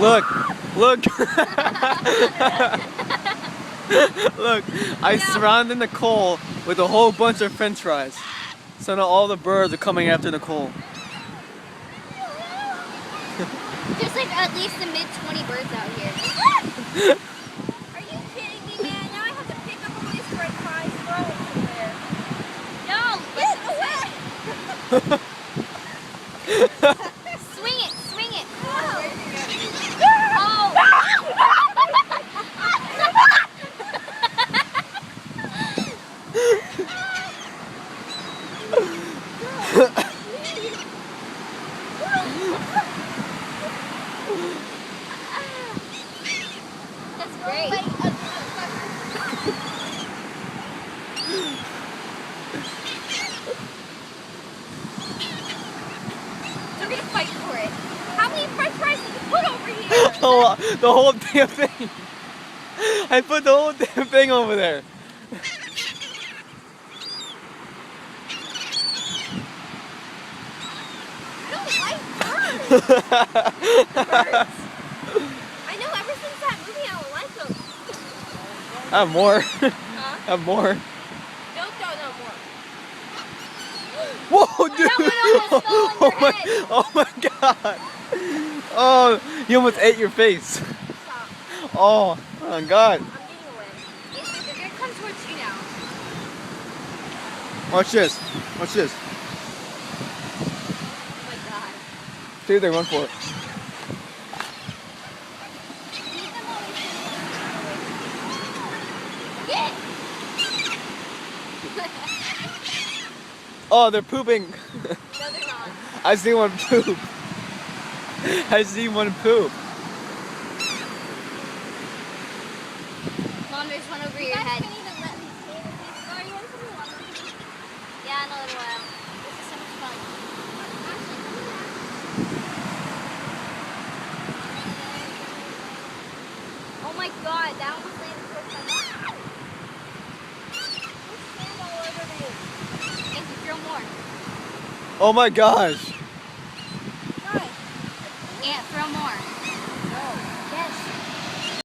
Look, look. Look, I surrounded Nicole with a whole bunch of french fries. So now all the birds are coming after Nicole. There's like at least a mid-20 birds out here. Are you kidding me, man? Now I have to pick up all these french fries, throw them somewhere. No, get away! Swing it, swing it. Oh. That's great. We're gonna fight for it. How many french fries did you put over here? Oh, the whole damn thing. I put the whole damn thing over there. I don't like birds. Birds. I know ever since that movie I don't like them. I have more. Huh? I have more. No more. Whoa, dude! That one almost fell on your head. Oh my god! Oh, you almost ate your face. Stop. Oh my god! I'm getting away. They're gonna come towards you now. Watch this. Watch this. Oh my god. See if they run for it. Get! Oh, they're pooping. No, they're not. I see one poop. I see one poop. Mom, there's one over your You guys head. can't even let me stay with these. Sorry, you want some water? Yeah, in a little while. This is so much fun. Oh my god, that almost landed close to my mouth. Stand all over me. Thank you, throw more. Oh my gosh.